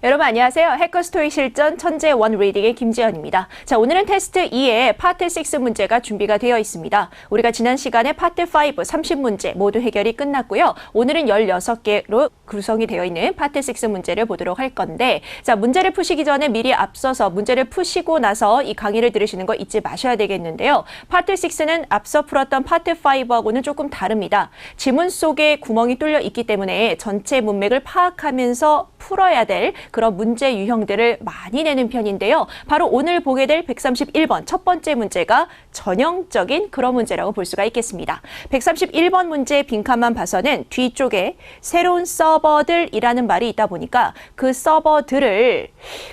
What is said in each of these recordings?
여러분 안녕하세요. 해커스토리 실전 천재 원 리딩의 김지연입니다. 자, 오늘은 테스트 2의 파트 6 문제가 준비가 되어 있습니다. 우리가 지난 시간에 파트 5 30문제 모두 해결이 끝났고요. 오늘은 16개로 구성이 되어 있는 파트 6 문제를 보도록 할 건데, 자, 문제를 푸시기 전에 미리 앞서서 문제를 푸시고 나서 이 강의를 들으시는 거 잊지 마셔야 되겠는데요. 파트 6는 앞서 풀었던 파트 5하고는 조금 다릅니다. 지문 속에 구멍이 뚫려 있기 때문에 전체 문맥을 파악하면서 풀어야 될 그런 문제 유형들을 많이 내는 편인데요. 바로 오늘 보게 될 131번 첫 번째 문제가 전형적인 그런 문제라고 볼 수가 있겠습니다. 131번 문제의 빈칸만 봐서는 뒤쪽에 새로운 서버들이라는 말이 있다 보니까 그 서버들을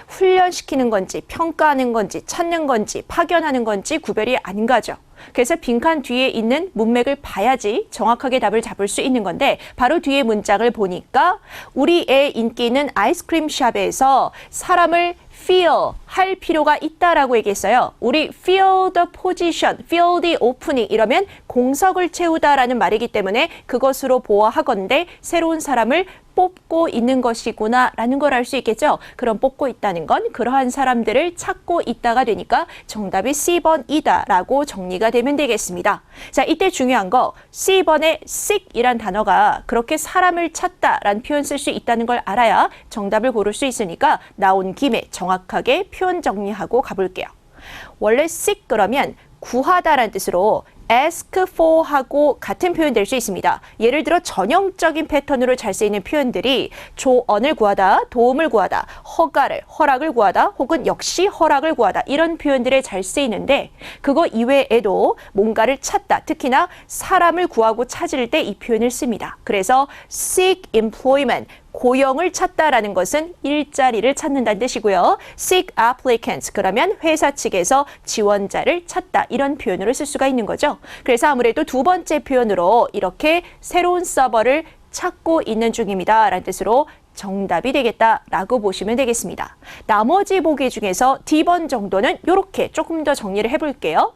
훈련시키는 건지 평가하는 건지 찾는 건지 파견하는 건지 구별이 안 가죠. 그래서 빈칸 뒤에 있는 문맥을 봐야지 정확하게 답을 잡을 수 있는 건데, 바로 뒤에 문장을 보니까 우리의 인기 있는 아이스크림 샵에서 사람을 fill 할 필요가 있다라고 얘기했어요. 우리 fill the position, fill the opening 이러면 공석을 채우다라는 말이기 때문에 그것으로 보아하건대 새로운 사람을 뽑고 있는 것이구나 라는 걸 알 수 있겠죠. 그럼 뽑고 있다는 건 그러한 사람들을 찾고 있다가 되니까 정답이 C번이다 라고 정리가 되면 되겠습니다. 자, 이때 중요한 거 C번에 seek이란 단어가 그렇게 사람을 찾다 라는 표현 쓸 수 있다는 걸 알아야 정답을 고를 수 있으니까 나온 김에 정확하게 표현 정리하고 가볼게요. 원래 seek 그러면 구하다라는 뜻으로 ask for 하고 같은 표현 될 수 있습니다. 예를 들어 전형적인 패턴으로 잘 쓰이는 표현들이 조언을 구하다, 도움을 구하다, 허락을 구하다, 혹은 역시 허락을 구하다 이런 표현들에 잘 쓰이는데, 그거 이외에도 뭔가를 찾다, 특히나 사람을 구하고 찾을 때 이 표현을 씁니다. 그래서 seek employment, 고용을 찾다라는 것은 일자리를 찾는다는 뜻이고요. seek applicants, 그러면 회사 측에서 지원자를 찾다 이런 표현으로 쓸 수가 있는 거죠. 그래서 아무래도 두 번째 표현으로 이렇게 새로운 서버를 찾고 있는 중입니다 라는 뜻으로 정답이 되겠다라고 보시면 되겠습니다. 나머지 보기 중에서 D번 정도는 이렇게 조금 더 정리를 해볼게요.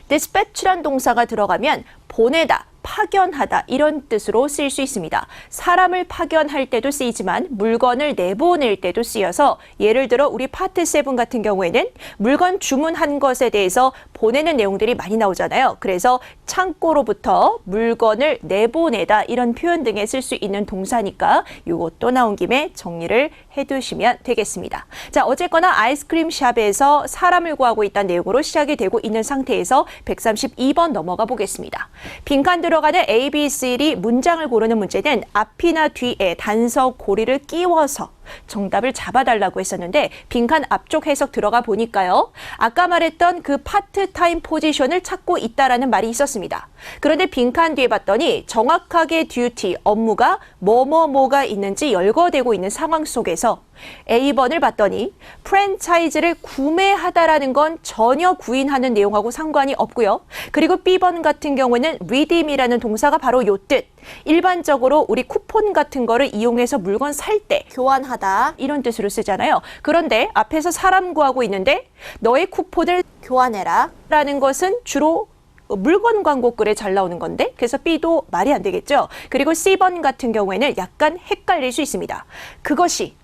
dispatch란 동사가 들어가면 보내다, 파견하다 이런 뜻으로 쓰일 수 있습니다. 사람을 파견할 때도 쓰이지만 물건을 내보낼 때도 쓰여서, 예를 들어 우리 파트 7 같은 경우에는 물건 주문한 것에 대해서 보내는 내용들이 많이 나오잖아요. 그래서 창고로부터 물건을 내보내다 이런 표현 등에 쓸 수 있는 동사니까 이것도 나온 김에 정리를 해두시면 되겠습니다. 자, 어쨌거나 아이스크림 샵에서 사람을 구하고 있다는 내용으로 시작이 되고 있는 상태에서 132번 넘어가 보겠습니다. 빈칸 들어가는 A, B, C, D 문장을 고르는 문제는 앞이나 뒤에 단서 고리를 끼워서 정답을 잡아달라고 했었는데, 빈칸 앞쪽 해석 들어가 보니까요. 아까 말했던 그 파트타임 포지션을 찾고 있다라는 말이 있었습니다. 그런데 빈칸 뒤에 봤더니 정확하게 듀티, 업무가 뭐가 있는지 열거되고 있는 상황 속에서 A번을 봤더니 프랜차이즈를 구매하다라는 건 전혀 구인하는 내용하고 상관이 없고요. 그리고 B번 같은 경우에는 redeem이라는 동사가 바로 요 뜻. 일반적으로 우리 쿠폰 같은 거를 이용해서 물건 살 때 교환하다 이런 뜻으로 쓰잖아요. 그런데 앞에서 사람 구하고 있는데 너의 쿠폰을 교환해라 라는 것은 주로 물건 광고글에 잘 나오는 건데, 그래서 B도 말이 안 되겠죠. 그리고 C번 같은 경우에는 약간 헷갈릴 수 있습니다. 그것이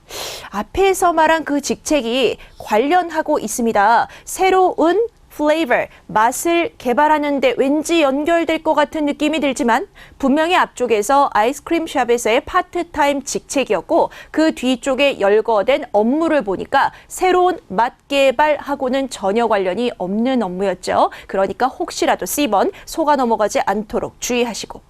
앞에서 말한 그 직책이 관련하고 있습니다. 새로운 flavor, 맛을 개발하는데 왠지 연결될 것 같은 느낌이 들지만 분명히 앞쪽에서 아이스크림 샵에서의 파트타임 직책이었고, 그 뒤쪽에 열거된 업무를 보니까 새로운 맛 개발하고는 전혀 관련이 없는 업무였죠. 그러니까 혹시라도 C번 속아 넘어가지 않도록 주의하시고,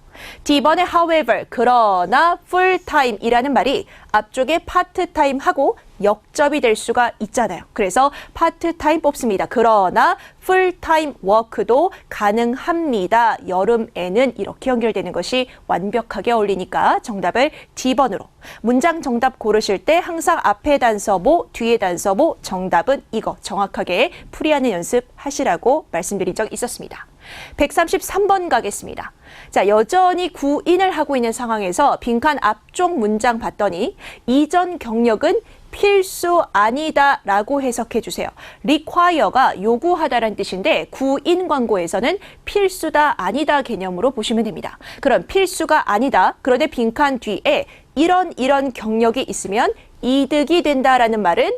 D번의 however, 그러나 fulltime이라는 말이 앞쪽에 파트타임하고 역접이 될 수가 있잖아요. 그래서 파트타임 뽑습니다. 그러나 풀타임 워크도 가능합니다. 여름에는 이렇게 연결되는 것이 완벽하게 어울리니까 정답을 D번으로. 문장 정답 고르실 때 항상 앞에 단서 뭐, 뒤에 단서 뭐, 정답은 이거 정확하게 풀이하는 연습 하시라고 말씀드린 적 있었습니다. 133번 가겠습니다. 자, 여전히 구인을 하고 있는 상황에서 빈칸 앞쪽 문장 봤더니 이전 경력은 필수 아니다 라고 해석해 주세요. require가 요구하다라는 뜻인데 구인 광고에서는 필수다 아니다 개념으로 보시면 됩니다. 그럼 필수가 아니다. 그런데 빈칸 뒤에 이런 경력이 있으면 이득이 된다라는 말은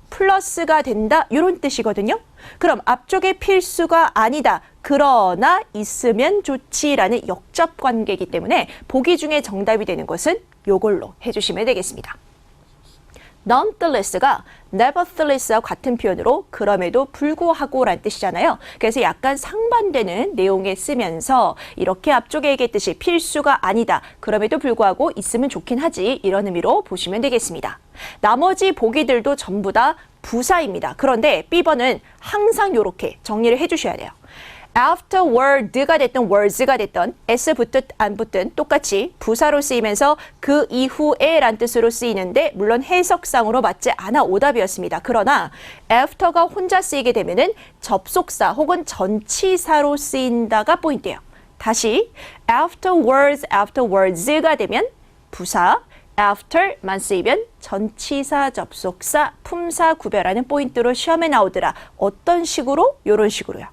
플러스가 된다 이런 뜻이거든요. 그럼 앞쪽에 필수가 아니다. 그러나 있으면 좋지라는 역접 관계이기 때문에 보기 중에 정답이 되는 것은 요걸로 해주시면 되겠습니다. nonetheless가 nevertheless와 같은 표현으로 그럼에도 불구하고 라는 뜻이잖아요. 그래서 약간 상반되는 내용에 쓰면서 이렇게 앞쪽에 얘기했듯이 필수가 아니다. 그럼에도 불구하고 있으면 좋긴 하지. 이런 의미로 보시면 되겠습니다. 나머지 보기들도 전부 다 부사입니다. 그런데 B번은 항상 이렇게 정리를 해주셔야 돼요. afterward가 됐든 words가 됐든 s 붙든 안 붙든 똑같이 부사로 쓰이면서 그 이후에 란 뜻으로 쓰이는데 물론 해석상으로 맞지 않아 오답이었습니다. 그러나 after가 혼자 쓰이게 되면은 접속사 혹은 전치사로 쓰인다가 포인트예요. 다시 afterwards가 되면 부사, after만 쓰이면 전치사, 접속사, 품사 구별하는 포인트로 시험에 나오더라. 어떤 식으로? 이런 식으로요.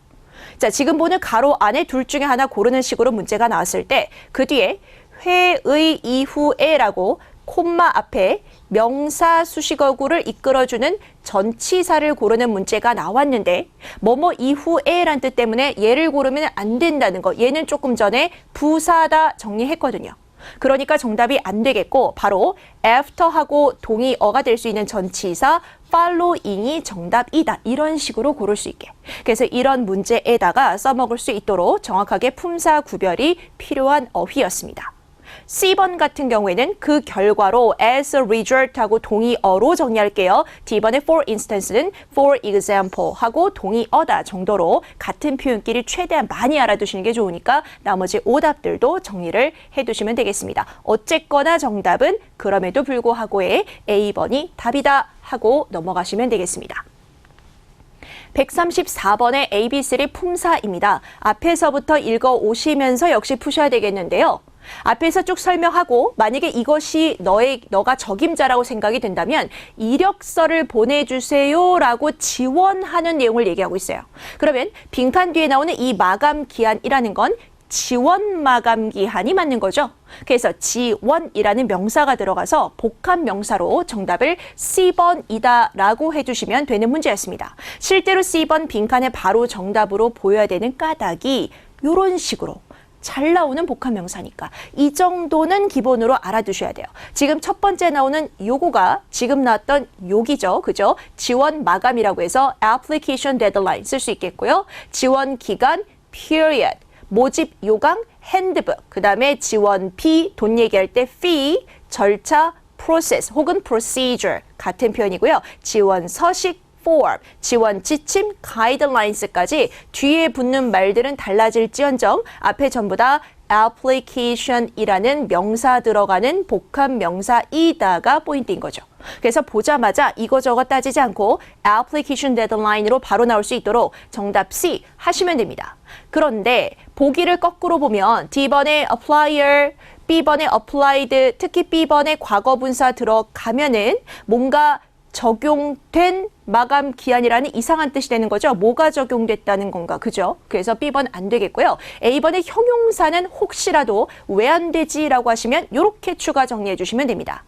자, 지금 보는 가로 안에 둘 중에 하나 고르는 식으로 문제가 나왔을 때 그 뒤에 회의 이후에라고 콤마 앞에 명사 수식어구를 이끌어주는 전치사를 고르는 문제가 나왔는데 뭐뭐 이후에란 뜻 때문에 얘를 고르면 안 된다는 거. 얘는 조금 전에 부사다 정리했거든요. 그러니까 정답이 안 되겠고 바로 after하고 동의어가 될 수 있는 전치사 following이 정답이다. 이런 식으로 고를 수 있게. 그래서 이런 문제에다가 써먹을 수 있도록 정확하게 품사 구별이 필요한 어휘였습니다. C번 같은 경우에는 그 결과로 as a result 하고 동의어로 정리할게요. D번의 for instance는 for example 하고 동의어다 정도로 같은 표현끼리 최대한 많이 알아두시는 게 좋으니까 나머지 오답들도 정리를 해두시면 되겠습니다. 어쨌거나 정답은 그럼에도 불구하고의 A번이 답이다 하고 넘어가시면 되겠습니다. 134번의 AB3 품사입니다. 앞에서부터 읽어오시면서 역시 푸셔야 되겠는데요. 앞에서 쭉 설명하고 만약에 이것이 너가 적임자라고 생각이 된다면 이력서를 보내주세요 라고 지원하는 내용을 얘기하고 있어요. 그러면 빈칸 뒤에 나오는 이 마감 기한이라는 건 지원 마감 기한이 맞는 거죠. 그래서 지원이라는 명사가 들어가서 복합 명사로 정답을 C번이다 라고 해주시면 되는 문제였습니다. 실제로 C번 빈칸에 바로 정답으로 보여야 되는 까닭이 이런 식으로 잘 나오는 복합 명사니까 이 정도는 기본으로 알아두셔야 돼요. 지금 첫 번째 나오는 요거가 지금 나왔던 요기죠. 그죠? 지원 마감이라고 해서 application deadline 쓸 수 있겠고요. 지원 기간 period, 모집 요강 handbook, 그 다음에 지원비, 돈 얘기할 때 fee, 절차 process 혹은 procedure 같은 표현이고요. 지원 서식 form, 지원 지침, guidelines까지 뒤에 붙는 말들은 달라질지언정 앞에 전부 다 application이라는 명사 들어가는 복합 명사이다가 포인트인 거죠. 그래서 보자마자 이거저거 따지지 않고 application deadline으로 바로 나올 수 있도록 정답 C 하시면 됩니다. 그런데 보기를 거꾸로 보면 D번에 applier, B번에 applied, 특히 B번에 과거분사 들어가면은 뭔가 적용된 마감 기한이라는 이상한 뜻이 되는 거죠. 뭐가 적용됐다는 건가, 그죠? 그래서 B번 안 되겠고요. A번의 형용사는 혹시라도 왜 안 되지? 라고 하시면 이렇게 추가 정리해 주시면 됩니다.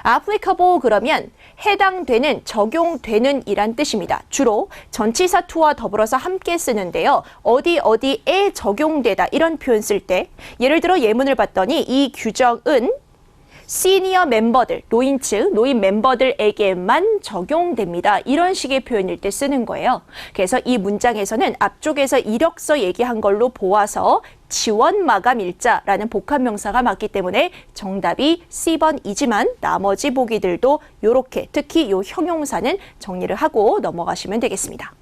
applicable 그러면 해당되는, 적용되는 이란 뜻입니다. 주로 전치사 to와 더불어서 함께 쓰는데요. 어디에 적용되다 이런 표현 쓸 때 예를 들어 예문을 봤더니 이 규정은 시니어 멤버들, 노인 멤버들에게만 적용됩니다. 이런 식의 표현일 때 쓰는 거예요. 그래서 이 문장에서는 앞쪽에서 이력서 얘기한 걸로 보아서 지원 마감 일자라는 복합 명사가 맞기 때문에 정답이 C번이지만 나머지 보기들도 이렇게 특히 이 형용사는 정리를 하고 넘어가시면 되겠습니다.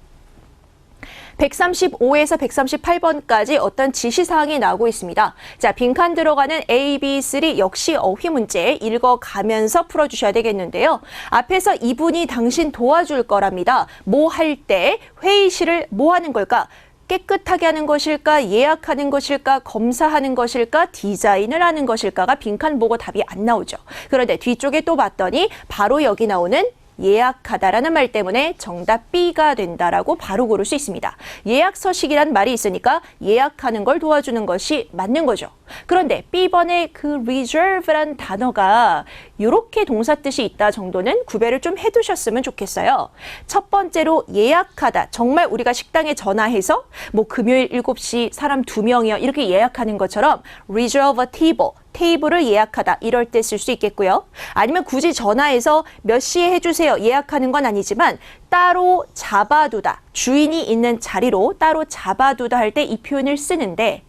135에서 138번까지 어떤 지시사항이 나오고 있습니다. 자, 빈칸 들어가는 A, B, 3 역시 어휘 문제 읽어가면서 풀어주셔야 되겠는데요. 앞에서 이분이 당신 도와줄 거랍니다. 뭐 할 때 회의실을 뭐 하는 걸까? 깨끗하게 하는 것일까? 예약하는 것일까? 검사하는 것일까? 디자인을 하는 것일까가 빈칸 보고 답이 안 나오죠. 그런데 뒤쪽에 또 봤더니 바로 여기 나오는 예약하다라는 말 때문에 정답 B가 된다라고 바로 고를 수 있습니다. 예약서식이란 말이 있으니까 예약하는 걸 도와주는 것이 맞는 거죠. 그런데 B번에 그 reserve란 단어가 이렇게 동사 뜻이 있다 정도는 구별을 좀 해두셨으면 좋겠어요. 첫 번째로 예약하다. 정말 우리가 식당에 전화해서 뭐 금요일 7시 사람 2명이요. 이렇게 예약하는 것처럼 reserve a table. 테이블을 예약하다 이럴 때 쓸 수 있겠고요. 아니면 굳이 전화해서 몇 시에 해주세요. 예약하는 건 아니지만 따로 잡아두다. 주인이 있는 자리로 따로 잡아두다 할 때 이 표현을 쓰는데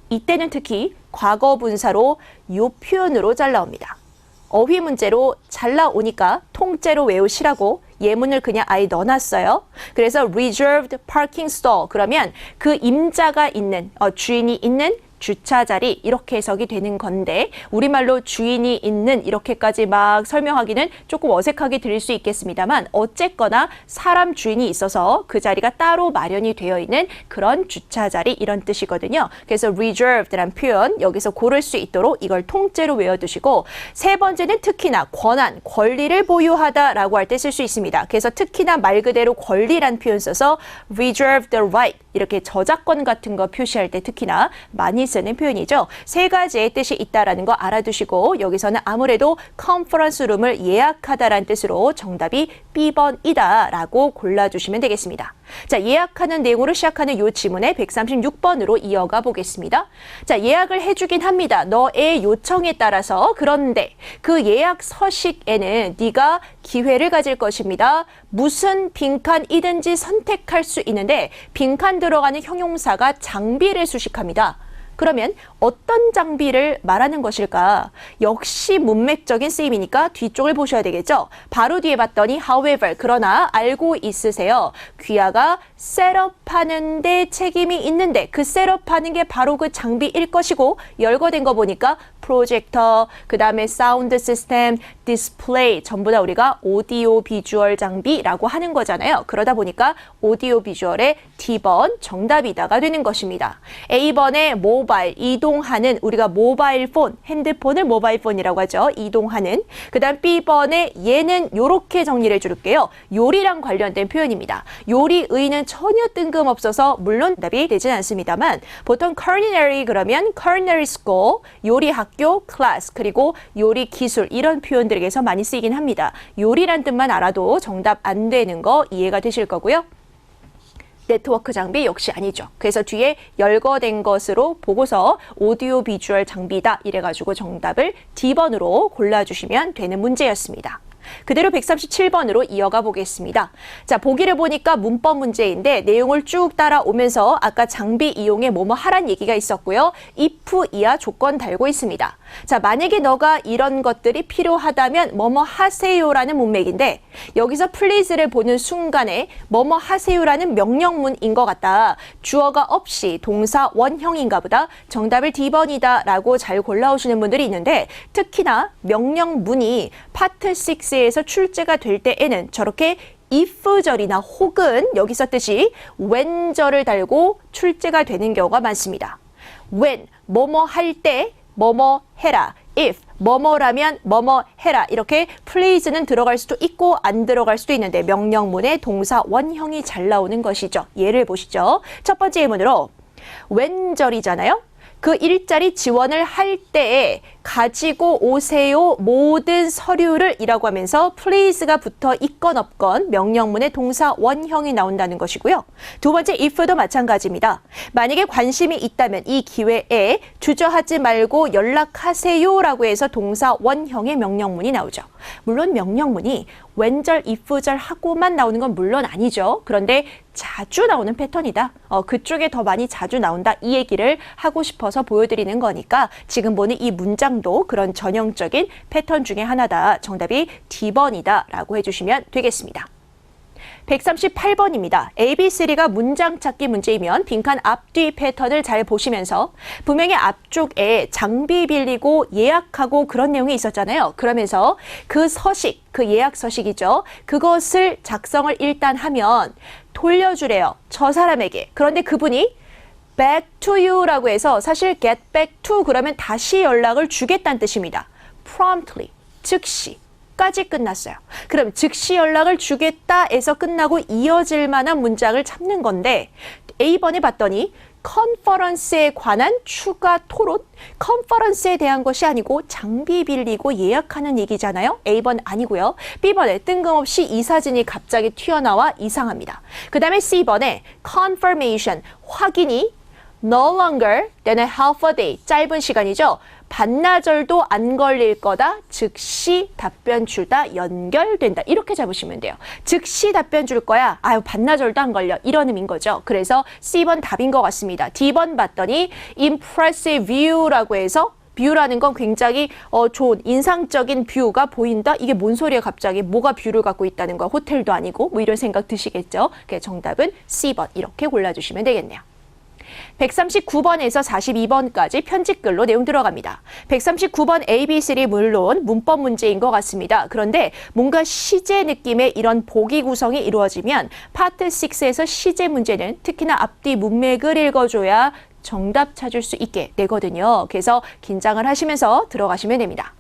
이때는 특히 과거 분사로 이 표현으로 잘 나옵니다. 어휘 문제로 잘 나오니까 통째로 외우시라고 예문을 그냥 아예 넣어놨어요. 그래서 reserved parking stall 그러면 그 임자가 있는 주인이 있는 주차 자리 이렇게 해석이 되는 건데 우리말로 주인이 있는 이렇게까지 막 설명하기는 조금 어색하게 들릴 수 있겠습니다만 어쨌거나 사람 주인이 있어서 그 자리가 따로 마련이 되어 있는 그런 주차 자리 이런 뜻이거든요. 그래서 reserved란 표현 여기서 고를 수 있도록 이걸 통째로 외워두시고 세 번째는 특히나 권한, 권리를 보유하다라고 할 때 쓸 수 있습니다. 그래서 특히나 말 그대로 권리란 표현 써서 reserve the right 이렇게 저작권 같은 거 표시할 때 특히나 많이 쓰는 표현이죠. 세 가지의 뜻이 있다라는 거 알아두시고 여기서는 아무래도 컨퍼런스 룸을 예약하다라는 뜻으로 정답이 B번이다라고 골라주시면 되겠습니다. 자, 예약하는 내용으로 시작하는 이 지문의 136번으로 이어가 보겠습니다. 자, 예약을 해주긴 합니다. 너의 요청에 따라서. 그런데 그 예약 서식에는 네가 기회를 가질 것입니다. 무슨 빈칸이든지 선택할 수 있는데 빈칸 들어가는 형용사가 장비를 수식합니다. 그러면 어떤 장비를 말하는 것일까? 역시 문맥적인 쓰임이니까 뒤쪽을 보셔야 되겠죠? 바로 뒤에 봤더니 however, 그러나 알고 있으세요. 귀하가 셋업하는 데 책임이 있는데 그 셋업하는 게 바로 그 장비일 것이고 열거된 거 보니까 프로젝터, 그 다음에 사운드 시스템, 디스플레이 전부 다 우리가 오디오 비주얼 장비라고 하는 거잖아요. 그러다 보니까 오디오 비주얼의 D번 정답이다가 되는 것입니다. A번에 모바일, 이동하는 우리가 모바일 폰, 핸드폰을 모바일 폰이라고 하죠. 이동하는. 그 다음 B번에 얘는 요렇게 정리를 해줄게요. 요리랑 관련된 표현입니다. 요리, 의는 전혀 뜬금없어서 물론 답이 되진 않습니다만 보통 culinary 그러면 culinary school, 요리 학교, class, 그리고 요리 기술 이런 표현들에게서 많이 쓰이긴 합니다. 요리란 뜻만 알아도 정답 안 되는 거 이해가 되실 거고요. 네트워크 장비 역시 아니죠. 그래서 뒤에 열거된 것으로 보고서 오디오 비주얼 장비다 이래가지고 정답을 D번으로 골라주시면 되는 문제였습니다. 그대로 137번으로 이어가 보겠습니다. 자, 보기를 보니까 문법 문제인데 내용을 쭉 따라오면서 아까 장비 이용에 뭐뭐 하란 얘기가 있었고요. if 이하 조건 달고 있습니다. 자, 만약에 너가 이런 것들이 필요하다면 뭐뭐 하세요라는 문맥인데 여기서 please를 보는 순간에 뭐뭐 하세요라는 명령문인 것 같다. 주어가 없이 동사 원형인가 보다. 정답을 D번이다 라고 잘 골라오시는 분들이 있는데 특히나 명령문이 파트 6에서 출제가 될 때에는 저렇게 if절이나 혹은 여기 썼듯이 when절을 달고 출제가 되는 경우가 많습니다. when, 뭐뭐 할 때, 뭐뭐 해라. if, 뭐뭐라면 뭐뭐 해라. 이렇게 please는 들어갈 수도 있고 안 들어갈 수도 있는데 명령문에 동사 원형이 잘 나오는 것이죠. 예를 보시죠. 첫 번째 예문으로 when절이잖아요. 그 일자리 지원을 할 때에 가지고 오세요 모든 서류를 이라고 하면서 please가 붙어 있건 없건 명령문의 동사 원형이 나온다는 것이고요. 두 번째 if도 마찬가지입니다. 만약에 관심이 있다면 이 기회에 주저하지 말고 연락하세요 라고 해서 동사 원형의 명령문이 나오죠. 물론 명령문이 when절, if절 하고만 나오는 건 물론 아니죠. 그런데 자주 나오는 패턴이다. 그쪽에 더 많이 자주 나온다. 이 얘기를 하고 싶어서 보여드리는 거니까 지금 보는 이 문장도 그런 전형적인 패턴 중에 하나다. 정답이 D번이다 라고 해주시면 되겠습니다. 138번입니다. A,B,C,D가 문장 찾기 문제이면 빈칸 앞뒤 패턴을 잘 보시면서 분명히 앞쪽에 장비 빌리고 예약하고 그런 내용이 있었잖아요. 그러면서 그 서식, 그 예약 서식이죠. 그것을 작성을 일단 하면 돌려주래요. 저 사람에게. 그런데 그분이 back to you라고 해서 사실 get back to 그러면 다시 연락을 주겠다는 뜻입니다. promptly, 즉시. 여기까지 끝났어요. 그럼 즉시 연락을 주겠다에서 끝나고 이어질 만한 문장을 찾는 건데 A번에 봤더니 컨퍼런스에 관한 추가 토론? 컨퍼런스에 대한 것이 아니고 장비 빌리고 예약하는 얘기잖아요. A번 아니고요. B번에 뜬금없이 이 사진이 갑자기 튀어나와 이상합니다. 그 다음에 C번에 confirmation, 확인이 no longer than a half a day, 짧은 시간이죠. 반나절도 안 걸릴 거다. 즉시 답변 주다. 연결된다. 이렇게 잡으시면 돼요. 즉시 답변 줄 거야. 아유 반나절도 안 걸려. 이런 의미인 거죠. 그래서 C번 답인 것 같습니다. D번 봤더니 impressive view라고 해서 뷰라는 건 굉장히 좋은 인상적인 뷰가 보인다. 이게 뭔 소리야 갑자기. 뭐가 뷰를 갖고 있다는 거야. 호텔도 아니고 뭐 이런 생각 드시겠죠. 그래서 정답은 C번 이렇게 골라주시면 되겠네요. 139번에서 42번까지 편집글로 내용 들어갑니다. 139번 A, B, C 물론 문법 문제인 것 같습니다. 그런데 뭔가 시제 느낌의 이런 보기 구성이 이루어지면 파트 6에서 시제 문제는 특히나 앞뒤 문맥을 읽어줘야 정답 찾을 수 있게 되거든요. 그래서 긴장을 하시면서 들어가시면 됩니다.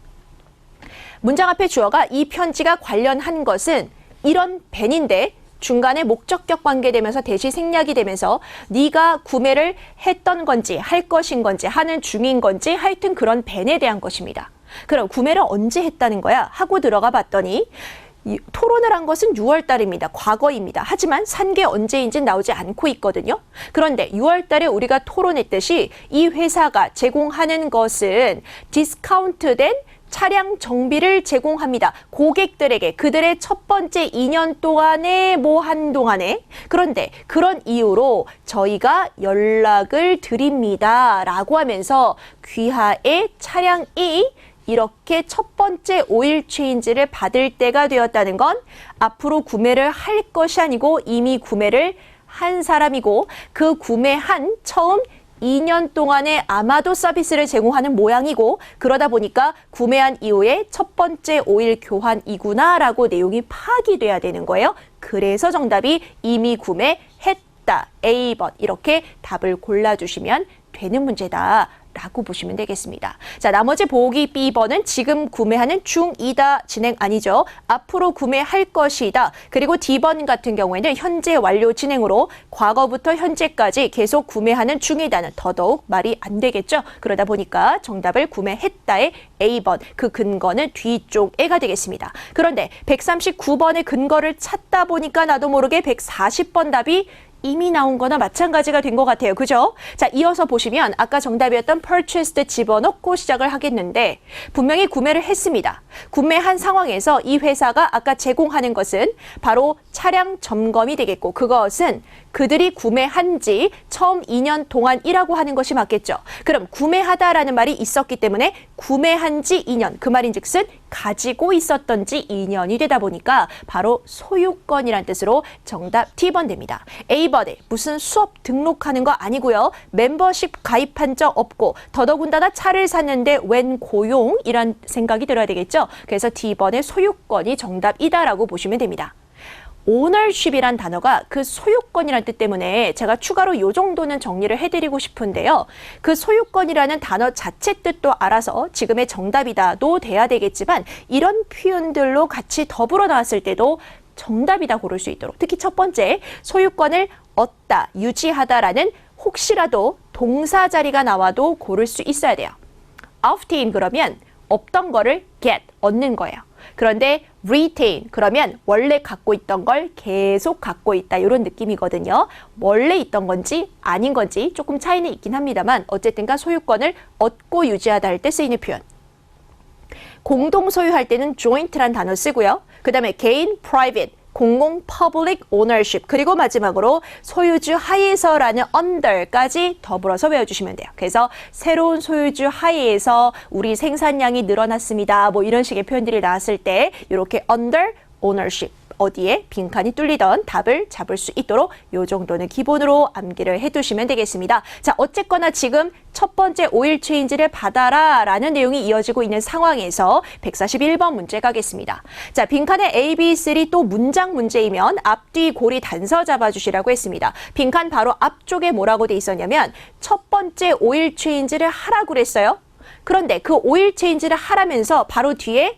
문장 앞에 주어가 이 편지가 관련한 것은 이런 벤인데 중간에 목적격 관계되면서 대시 생략이 되면서 네가 구매를 했던 건지 할 것인 건지 하는 중인 건지 하여튼 그런 벤에 대한 것입니다. 그럼 구매를 언제 했다는 거야? 하고 들어가 봤더니 토론을 한 것은 6월 달입니다. 과거입니다. 하지만 산 게 언제인지 나오지 않고 있거든요. 그런데 6월 달에 우리가 토론했듯이 이 회사가 제공하는 것은 디스카운트된 차량 정비를 제공합니다. 고객들에게 그들의 첫 번째 2년 동안에 뭐 한동안에 그런데 그런 이유로 저희가 연락을 드립니다. 라고 하면서 귀하의 차량이 이렇게 첫 번째 오일 체인지를 받을 때가 되었다는 건 앞으로 구매를 할 것이 아니고 이미 구매를 한 사람이고 그 구매한 처음 2년 동안에 아마도 서비스를 제공하는 모양이고 그러다 보니까 구매한 이후에 첫 번째 오일 교환이구나 라고 내용이 파악이 돼야 되는 거예요. 그래서 정답이 이미 구매했다. A번 이렇게 답을 골라주시면 되는 문제다. 라고 보시면 되겠습니다. 자, 나머지 보기 B번은 지금 구매하는 중이다. 진행 아니죠. 앞으로 구매할 것이다. 그리고 D번 같은 경우에는 현재 완료 진행으로 과거부터 현재까지 계속 구매하는 중이다는 더더욱 말이 안 되겠죠. 그러다 보니까 정답을 구매했다의 A번 그 근거는 뒤쪽에가 되겠습니다. 그런데 139번의 근거를 찾다 보니까 나도 모르게 140번 답이 이미 나온 거나 마찬가지가 된 것 같아요. 그죠? 자, 이어서 보시면 아까 정답이었던 purchased 집어넣고 시작을 하겠는데 분명히 구매를 했습니다. 구매한 상황에서 이 회사가 아까 제공하는 것은 바로 차량 점검이 되겠고 그것은 그들이 구매한 지 처음 2년 동안이라고 하는 것이 맞겠죠. 그럼 구매하다라는 말이 있었기 때문에 구매한 지 2년 그 말인즉슨 가지고 있었던 지 2년이 되다 보니까 바로 소유권이란 뜻으로 정답 T번 됩니다. A번에 무슨 수업 등록하는 거 아니고요. 멤버십 가입한 적 없고 더더군다나 차를 샀는데 웬 고용이란 생각이 들어야 되겠죠. 그래서 D번의 소유권이 정답이다라고 보시면 됩니다. ownership이란 단어가 그 소유권이란 뜻 때문에 제가 추가로 이 정도는 정리를 해드리고 싶은데요. 그 소유권이라는 단어 자체 뜻도 알아서 지금의 정답이다도 돼야 되겠지만 이런 표현들로 같이 더불어 나왔을 때도 정답이다 고를 수 있도록 특히 첫 번째 소유권을 얻다, 유지하다라는 혹시라도 동사 자리가 나와도 고를 수 있어야 돼요. obtain 그러면 없던 거를 get, 얻는 거예요. 그런데 retain 그러면 원래 갖고 있던 걸 계속 갖고 있다 이런 느낌이거든요. 원래 있던 건지 아닌 건지 조금 차이는 있긴 합니다만 어쨌든가 소유권을 얻고 유지하다 할 때 쓰이는 표현. 공동 소유할 때는 joint란 단어 쓰고요. 그 다음에 개인 private 공공 public ownership 그리고 마지막으로 소유주 하에서라는 under까지 더불어서 외워주시면 돼요. 그래서 새로운 소유주 하에서 우리 생산량이 늘어났습니다. 뭐 이런 식의 표현들이 나왔을 때 이렇게 under ownership 어디에 빈칸이 뚫리던 답을 잡을 수 있도록 이 정도는 기본으로 암기를 해두시면 되겠습니다. 자, 어쨌거나 지금 첫 번째 오일 체인지를 받아라 라는 내용이 이어지고 있는 상황에서 141번 문제 가겠습니다. 자, 빈칸에 A, B, C 또 문장 문제이면 앞뒤 고리 단서 잡아주시라고 했습니다. 빈칸 바로 앞쪽에 뭐라고 돼 있었냐면 첫 번째 오일 체인지를 하라고 그랬어요. 그런데 그 오일 체인지를 하라면서 바로 뒤에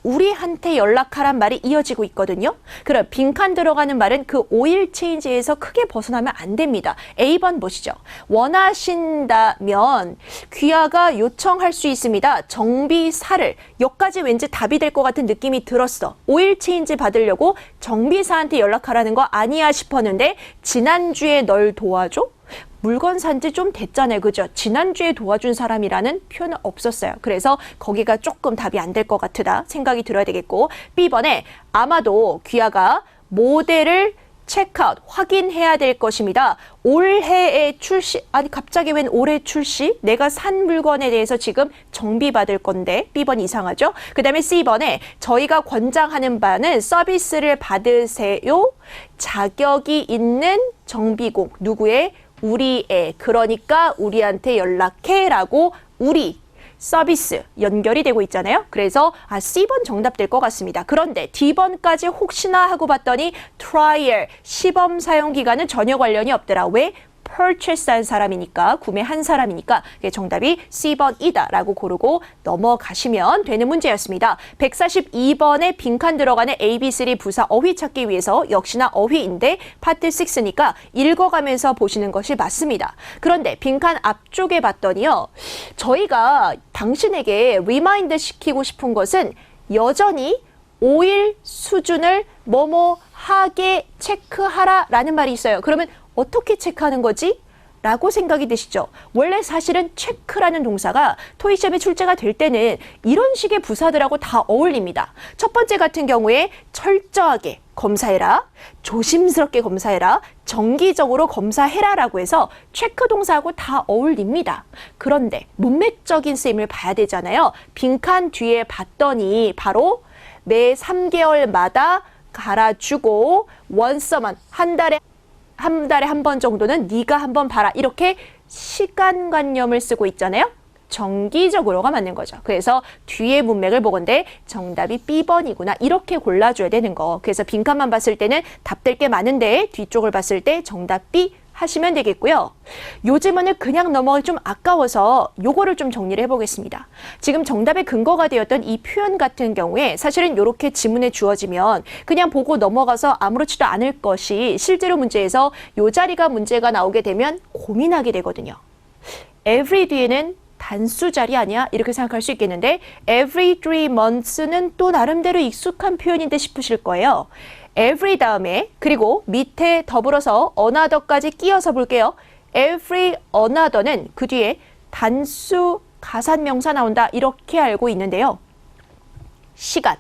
우리한테 연락하란 말이 이어지고 있거든요. 그럼 빈칸 들어가는 말은 그 오일 체인지에서 크게 벗어나면 안 됩니다. A번 보시죠. 원하신다면 귀하가 요청할 수 있습니다. 정비사를. 여기까지 왠지 답이 될 것 같은 느낌이 들었어. 오일 체인지 받으려고 정비사한테 연락하라는 거 아니야 싶었는데 지난주에 널 도와줘? 물건 산지 좀 됐잖아요. 그죠? 지난주에 도와준 사람이라는 표현은 없었어요. 그래서 거기가 조금 답이 안 될 것 같다 생각이 들어야 되겠고, B번에 아마도 귀하가 모델을 체크아웃, 확인해야 될 것입니다. 올해의 출시, 아니 갑자기 웬 올해 출시? 내가 산 물건에 대해서 지금 정비받을 건데, B번 이상하죠? 그 다음에 C번에 저희가 권장하는 바는 서비스를 받으세요. 자격이 있는 정비공, 누구의? 우리의, 그러니까 우리한테 연락해 라고 우리 서비스 연결이 되고 있잖아요. 그래서 C번 정답 될 것 같습니다. 그런데 D번까지 혹시나 하고 봤더니 trial, 시범 사용 기간은 전혀 관련이 없더라. 왜? purchase한 사람이니까, 구매한 사람이니까 정답이 C번이다 라고 고르고 넘어가시면 되는 문제였습니다. 142번에 빈칸 들어가는 A, B, C 부사 어휘 찾기 위해서 역시나 어휘인데 파트 6니까 읽어가면서 보시는 것이 맞습니다. 그런데 빈칸 앞쪽에 봤더니요. 저희가 당신에게 리마인드 시키고 싶은 것은 여전히 오일 수준을 뭐뭐하게 체크하라 라는 말이 있어요. 그러면 어떻게 체크하는 거지? 라고 생각이 드시죠? 원래 사실은 체크라는 동사가 토익 시험에 출제가 될 때는 이런 식의 부사들하고 다 어울립니다. 첫 번째 같은 경우에 철저하게 검사해라, 조심스럽게 검사해라, 정기적으로 검사해라 라고 해서 체크 동사하고 다 어울립니다. 그런데 문맥적인 쓰임을 봐야 되잖아요. 빈칸 뒤에 봤더니 바로 매 3개월마다 갈아주고 once만 한 달에 한 번 정도는 네가 한번 봐라. 이렇게 시간관념을 쓰고 있잖아요. 정기적으로가 맞는 거죠. 그래서 뒤에 문맥을 보건대 정답이 B번이구나. 이렇게 골라줘야 되는 거. 그래서 빈칸만 봤을 때는 답될 게 많은데 뒤쪽을 봤을 때 정답 B 하시면 되겠고요. 요즘은 그냥 넘어가기 좀 아까워서 요거를 좀 정리를 해보겠습니다. 지금 정답의 근거가 되었던 이 표현 같은 경우에 사실은 이렇게 지문에 주어지면 그냥 보고 넘어가서 아무렇지도 않을 것이 실제로 문제에서 요 자리가 문제가 나오게 되면 고민하게 되거든요. every 뒤에는 단수 자리 아니야? 이렇게 생각할 수 있겠는데 every 3 months는 또 나름대로 익숙한 표현인데 싶으실 거예요. every 다음에 그리고 밑에 더불어서 another까지 끼워서 볼게요. every another는 그 뒤에 단수 가산명사 나온다 이렇게 알고 있는데요. 시간,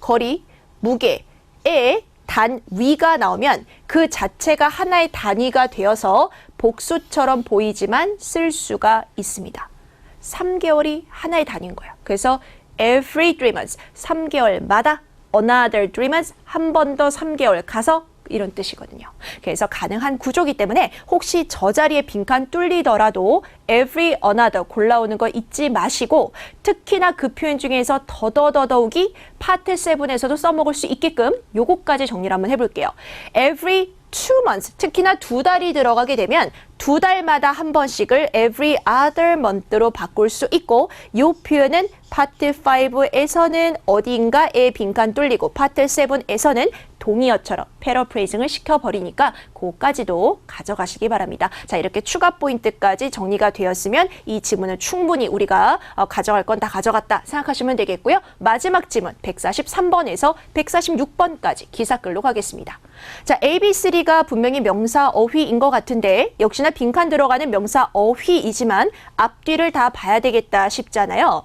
거리, 무게에 단위가 나오면 그 자체가 하나의 단위가 되어서 복수처럼 보이지만 쓸 수가 있습니다. 3개월이 하나의 단위인 거예요. 그래서 every 3 months, 3개월마다 another 3 months, 한 번 더 3개월 가서 이런 뜻이거든요. 그래서 가능한 구조기 때문에 혹시 저 자리에 빈칸 뚫리더라도 every another 골라오는 거 잊지 마시고 특히나 그 표현 중에서 더더욱이 파트 7에서도 써먹을 수 있게끔 요거까지 정리를 한번 해볼게요. every 2 months, 특히나 2달이 들어가게 되면 2달마다 한 번씩을 every other month로 바꿀 수 있고 이 표현은 파트 5에서는 어딘가에 빈칸 뚫리고 파트 7에서는 동의어처럼 패러프레이징을 시켜버리니까 그거까지도 가져가시기 바랍니다. 자, 이렇게 추가 포인트까지 정리가 되었으면 이 지문은 충분히 우리가 가져갈 건 다 가져갔다 생각하시면 되겠고요. 마지막 지문 143번에서 146번까지 기사글로 가겠습니다. 자, A,B,C,D가 분명히 명사 어휘인 것 같은데 역시나 빈칸 들어가는 명사 어휘이지만 앞뒤를 다 봐야 되겠다 싶잖아요.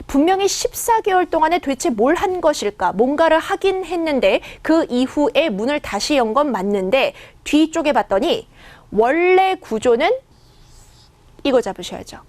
분명히 14개월 동안에 도대체 뭘 한 것일까? 뭔가를 하긴 했는데 그 이후에 문을 다시 연 건 맞는데 뒤쪽에 봤더니 원래 구조는 이거 잡으셔야죠.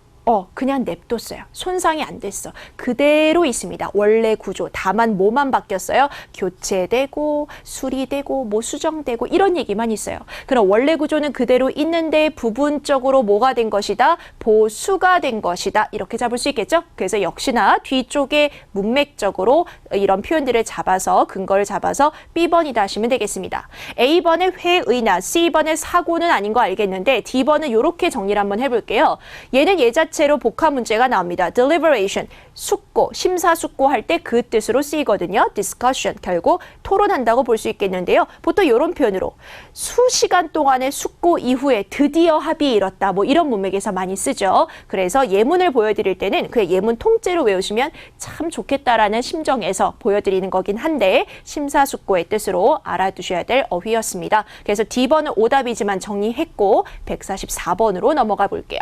그냥 냅뒀어요. 손상이 안 됐어. 그대로 있습니다. 원래 구조. 다만 뭐만 바뀌었어요? 교체되고 수리되고 뭐 수정되고 이런 얘기만 있어요. 그럼 원래 구조는 그대로 있는데 부분적으로 뭐가 된 것이다? 보수가 된 것이다. 이렇게 잡을 수 있겠죠? 그래서 역시나 뒤쪽에 문맥적으로 이런 표현들을 잡아서 근거를 잡아서 B번이다 하시면 되겠습니다. A번의 회의나 C번의 사고는 아닌 거 알겠는데 D번은 이렇게 정리를 한번 해볼게요. 얘는 얘 자체 자체로 복합 문제가 나옵니다. deliberation, 숙고, 심사숙고할 때 그 뜻으로 쓰이거든요. discussion, 결국 토론한다고 볼 수 있겠는데요. 보통 이런 표현으로 수시간 동안의 숙고 이후에 드디어 합의에 이뤘다. 뭐 이런 문맥에서 많이 쓰죠. 그래서 예문을 보여드릴 때는 그 예문 통째로 외우시면 참 좋겠다라는 심정에서 보여드리는 거긴 한데 심사숙고의 뜻으로 알아두셔야 될 어휘였습니다. 그래서 D번은 오답이지만 정리했고 144번으로 넘어가 볼게요.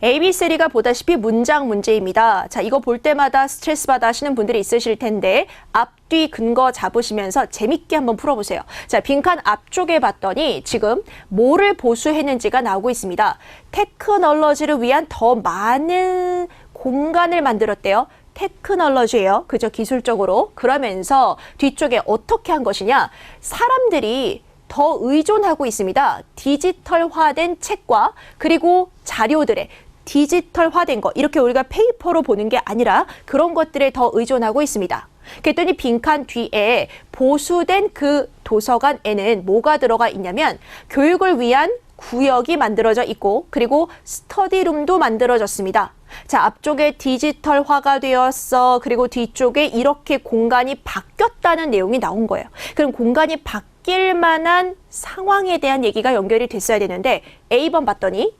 ABCD가 보다시피 문장 문제입니다. 자, 이거 볼 때마다 스트레스 받아 하시는 분들이 있으실 텐데 앞뒤 근거 잡으시면서 재밌게 한번 풀어보세요. 자, 빈칸 앞쪽에 봤더니 지금 뭐를 보수했는지가 나오고 있습니다. 테크놀로지를 위한 더 많은 공간을 만들었대요. 테크놀로지예요. 그죠? 기술적으로. 그러면서 뒤쪽에 어떻게 한 것이냐? 사람들이 더 의존하고 있습니다. 디지털화된 책과 그리고 자료들의 디지털화된 거, 이렇게 우리가 페이퍼로 보는 게 아니라 그런 것들에 더 의존하고 있습니다. 그랬더니 빈칸 뒤에 보수된 그 도서관에는 뭐가 들어가 있냐면 교육을 위한 구역이 만들어져 있고 그리고 스터디룸도 만들어졌습니다. 자, 앞쪽에 디지털화가 되었어. 그리고 뒤쪽에 이렇게 공간이 바뀌었다는 내용이 나온 거예요. 그럼 공간이 바뀔 만한 상황에 대한 얘기가 연결이 됐어야 되는데 A번 봤더니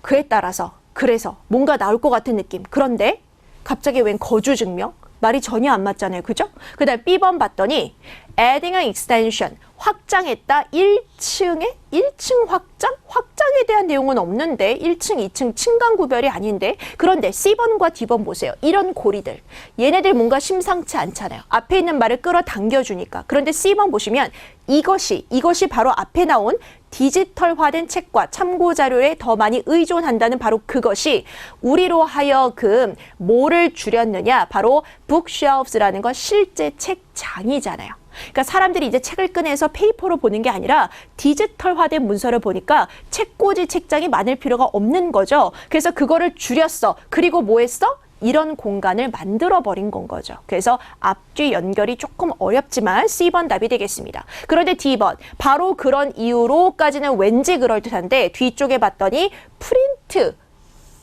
그에 따라서 그래서 뭔가 나올 것 같은 느낌. 그런데 갑자기 웬 거주 증명? 말이 전혀 안 맞잖아요. 그죠? 그 다음 B번 봤더니 adding an extension, 확장했다. 1층 확장? 확장에 대한 내용은 없는데 1층, 2층 층간 구별이 아닌데 그런데 C번과 D번 보세요. 이런 고리들. 얘네들 뭔가 심상치 않잖아요. 앞에 있는 말을 끌어당겨주니까. 그런데 C번 보시면 이것이 바로 앞에 나온 디지털화된 책과 참고자료에 더 많이 의존한다는 바로 그것이 우리로 하여금 뭐를 줄였느냐? 바로 bookshelves라는 건 실제 책장이잖아요. 그러니까 사람들이 이제 책을 꺼내서 페이퍼로 보는 게 아니라 디지털화된 문서를 보니까 책꽂이 책장이 많을 필요가 없는 거죠. 그래서 그거를 줄였어. 그리고 뭐 했어? 이런 공간을 만들어버린 건 거죠. 그래서 앞뒤 연결이 조금 어렵지만 C번 답이 되겠습니다. 그런데 D번, 바로 그런 이유로까지는 왠지 그럴듯한데 뒤쪽에 봤더니 프린트,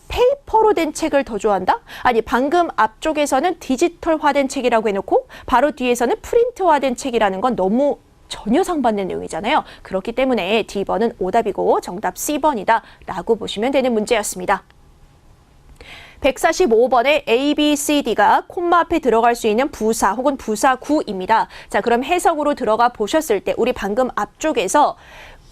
페이퍼로 된 책을 더 좋아한다? 아니, 방금 앞쪽에서는 디지털화된 책이라고 해놓고 바로 뒤에서는 프린트화된 책이라는 건 너무 전혀 상반된 내용이잖아요. 그렇기 때문에 D번은 오답이고 정답 C번이다 라고 보시면 되는 문제였습니다. 145번에 A, B, C, D가 콤마 앞에 들어갈 수 있는 부사 혹은 부사구입니다. 자, 그럼 해석으로 들어가 보셨을 때 우리 방금 앞쪽에서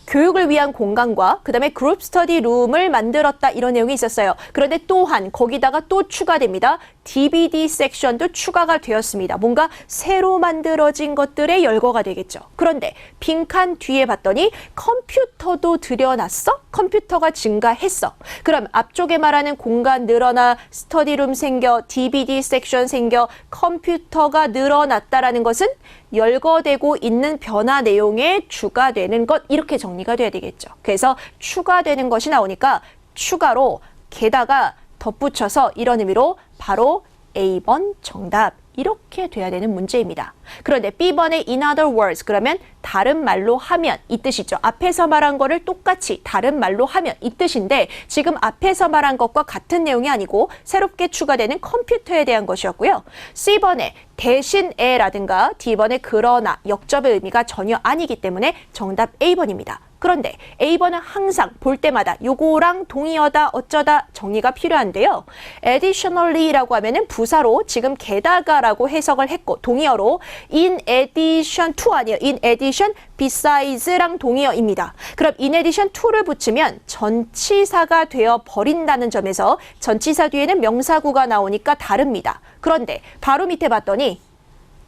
교육을 위한 공간과 그 다음에 그룹 스터디 룸을 만들었다 이런 내용이 있었어요. 그런데 또한 거기다가 또 추가됩니다. DVD 섹션도 추가가 되었습니다. 뭔가 새로 만들어진 것들의 열거가 되겠죠. 그런데 빈칸 뒤에 봤더니 컴퓨터도 들여놨어? 컴퓨터가 증가했어. 그럼 앞쪽에 말하는 공간 늘어나, 스터디룸 생겨, DVD 섹션 생겨, 컴퓨터가 늘어났다라는 것은 열거되고 있는 변화 내용에 추가되는 것, 이렇게 정리가 돼야 되겠죠. 그래서 추가되는 것이 나오니까 추가로 게다가 덧붙여서 이런 의미로 바로 A번 정답, 이렇게 돼야 되는 문제입니다. 그런데 B번의 in other words, 그러면 다른 말로 하면 이 뜻이죠. 앞에서 말한 거를 똑같이 다른 말로 하면 이 뜻인데 지금 앞에서 말한 것과 같은 내용이 아니고 새롭게 추가되는 컴퓨터에 대한 것이었고요. C번의 대신에라든가 D번의 그러나 역접의 의미가 전혀 아니기 때문에 정답 A번입니다. 그런데 A번은 항상 볼 때마다 요거랑 동의어다 어쩌다 정리가 필요한데요. additionally라고 하면은 부사로 지금 게다가라고 해석을 했고 동의어로 in addition to 아니에요. in addition besides랑 동의어입니다. 그럼 in addition to를 붙이면 전치사가 되어 버린다는 점에서 전치사 뒤에는 명사구가 나오니까 다릅니다. 그런데 바로 밑에 봤더니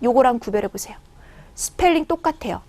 요거랑 구별해 보세요. 스펠링 똑같아요.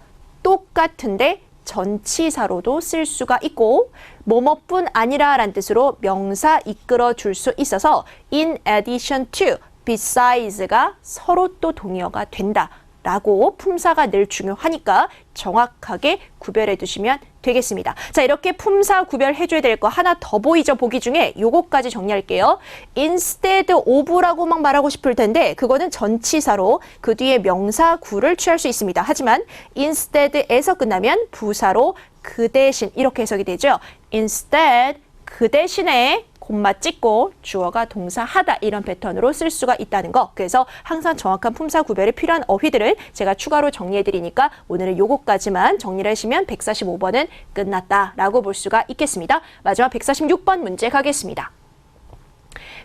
똑같은데 전치사로도 쓸 수가 있고 뭐뭐뿐 아니라 라는 뜻으로 명사 이끌어 줄 수 있어서 in addition to, besides가 서로 또 동의어가 된다 라고 품사가 늘 중요하니까 정확하게 구별해 두시면 되겠습니다. 자, 이렇게 품사 구별해 줘야 될 거 하나 더 보이죠? 보기 중에 요거까지 정리할게요. instead of라고 막 말하고 싶을 텐데 그거는 전치사로 그 뒤에 명사구를 취할 수 있습니다. 하지만 instead에서 끝나면 부사로 그 대신 이렇게 해석이 되죠. instead 그 대신에 콤마 찍고 주어가 동사 하다 이런 패턴으로 쓸 수가 있다는 거. 그래서 항상 정확한 품사 구별이 필요한 어휘들을 제가 추가로 정리해드리니까 오늘은 요거까지만 정리를 하시면 145번은 끝났다라고 볼 수가 있겠습니다. 마지막 146번 문제 가겠습니다.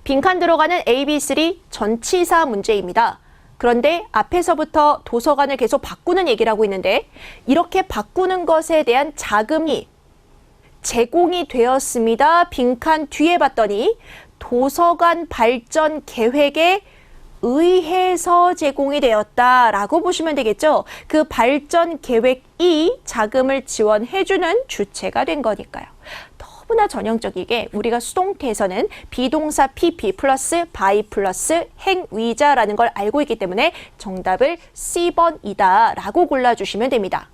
빈칸 들어가는 A, B, 3 전치사 문제입니다. 그런데 앞에서부터 도서관을 계속 바꾸는 얘기를 하고 있는데 이렇게 바꾸는 것에 대한 자금이 제공이 되었습니다. 빈칸 뒤에 봤더니 도서관 발전 계획에 의해서 제공이 되었다라고 보시면 되겠죠. 그 발전 계획이 자금을 지원해주는 주체가 된 거니까요. 너무나 전형적이게 우리가 수동태에서는 비동사 PP 플러스 by 플러스 행위자라는 걸 알고 있기 때문에 정답을 C번이다 라고 골라주시면 됩니다.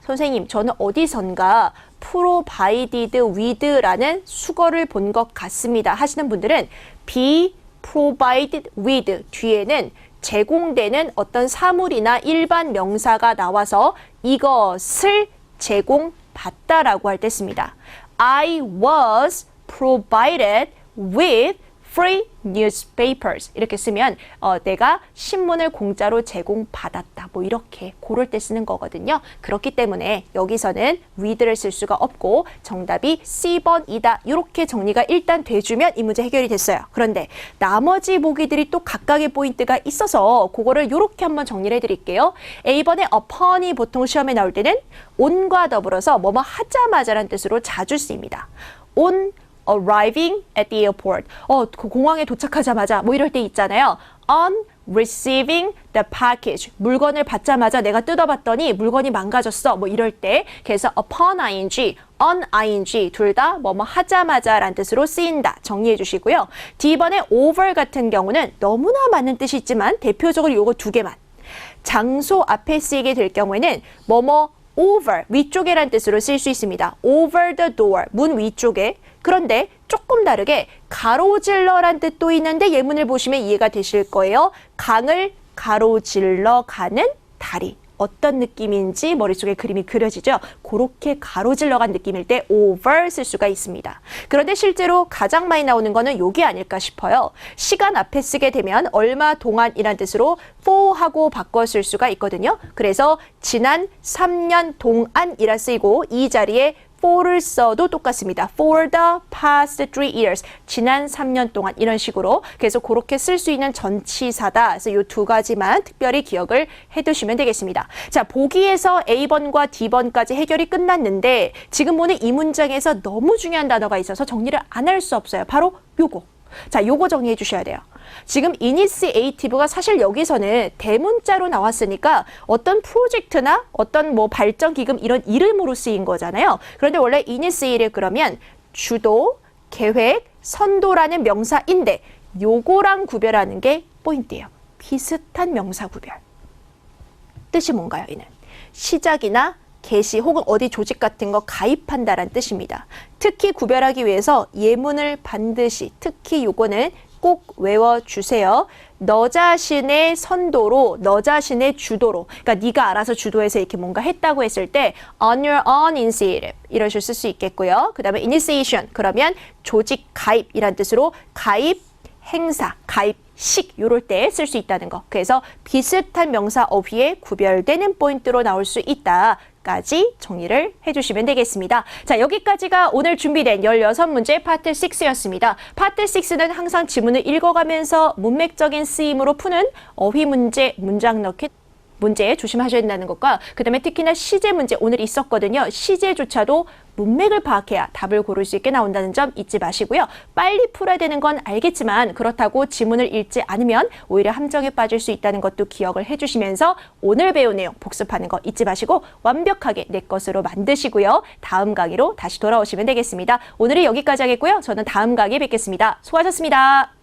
선생님, 저는 어디선가 provided with라는 수거를 본 것 같습니다 하시는 분들은 be provided with 뒤에는 제공되는 어떤 사물이나 일반 명사가 나와서 이것을 제공받다라고 할 때 씁니다. I was provided with free newspapers 이렇게 쓰면 내가 신문을 공짜로 제공받았다 뭐 이렇게 그럴 때 쓰는 거거든요. 그렇기 때문에 여기서는 with를 쓸 수가 없고 정답이 C번이다 이렇게 정리가 일단 돼주면 이 문제 해결이 됐어요. 그런데 나머지 보기들이 또 각각의 포인트가 있어서 그거를 이렇게 한번 정리를 해드릴게요. A번에 upon이 보통 시험에 나올 때는 on과 더불어서 뭐뭐 하자마자라는 뜻으로 자주 쓰입니다. on arriving at the airport. 그 공항에 도착하자마자 뭐 이럴 때 있잖아요. On receiving the package. 물건을 받자마자 내가 뜯어봤더니 물건이 망가졌어. 뭐 이럴 때. 그래서 upon ing, on ing 둘 다 뭐뭐 하자마자라는 뜻으로 쓰인다. 정리해 주시고요. D번에 over 같은 경우는 너무나 많은 뜻이 있지만 대표적으로 요거 두 개만. 장소 앞에 쓰이게 될 경우에는 뭐뭐 over, 위쪽에란 뜻으로 쓸 수 있습니다. over the door, 문 위쪽에. 그런데 조금 다르게 가로질러란 뜻도 있는데 예문을 보시면 이해가 되실 거예요. 강을 가로질러 가는 다리. 어떤 느낌인지 머릿속에 그림이 그려지죠? 그렇게 가로질러 간 느낌일 때 over 쓸 수가 있습니다. 그런데 실제로 가장 많이 나오는 거는 요게 아닐까 싶어요. 시간 앞에 쓰게 되면 얼마 동안이란 뜻으로 for하고 바꿔 쓸 수가 있거든요. 그래서 지난 3년 동안이라 쓰이고 이 자리에 for를 써도 똑같습니다. For the past 3 years. 지난 3년 동안 이런 식으로. 그래서 그렇게 쓸 수 있는 전치사다. 그래서 이 두 가지만 특별히 기억을 해두시면 되겠습니다. 자, 보기에서 A번과 D번까지 해결이 끝났는데 지금 보는 이 문장에서 너무 중요한 단어가 있어서 정리를 안 할 수 없어요. 바로 요거. 자, 요거 정리해 주셔야 돼요. 지금 initiative가 사실 여기서는 대문자로 나왔으니까 어떤 프로젝트나 어떤 뭐 발전 기금 이런 이름으로 쓰인 거잖아요. 그런데 원래 initiative 그러면 주도, 계획, 선도라는 명사인데 요거랑 구별하는 게 포인트예요. 비슷한 명사 구별. 뜻이 뭔가요, 얘는? 시작이나 개시 혹은 어디 조직 같은 거 가입한다라는 뜻입니다. 특히 구별하기 위해서 예문을 반드시 특히 요거는 꼭 외워주세요. 너 자신의 선도로, 너 자신의 주도로, 그러니까 네가 알아서 주도해서 이렇게 뭔가 했다고 했을 때 on your own initiative 이런 식으로 쓸 수 있겠고요. 그 다음에 initiation 그러면 조직 가입이란 뜻으로 가입, 행사, 가입식 요럴 때 쓸 수 있다는 거. 그래서 비슷한 명사 어휘에 구별되는 포인트로 나올 수 있다. 까지 정리를 해주시면 되겠습니다. 자, 여기까지가 오늘 준비된 16문제 파트 6였습니다. 파트 6는 항상 지문을 읽어가면서 문맥적인 쓰임으로 푸는 어휘 문제, 문장 넣기 문제 조심하셔야 된다는 것과 그 다음에 특히나 시제 문제 오늘 있었거든요. 시제조차도 문맥을 파악해야 답을 고를 수 있게 나온다는 점 잊지 마시고요. 빨리 풀어야 되는 건 알겠지만 그렇다고 지문을 읽지 않으면 오히려 함정에 빠질 수 있다는 것도 기억을 해주시면서 오늘 배운 내용 복습하는 거 잊지 마시고 완벽하게 내 것으로 만드시고요. 다음 강의로 다시 돌아오시면 되겠습니다. 오늘은 여기까지 하겠고요. 저는 다음 강의에 뵙겠습니다. 수고하셨습니다.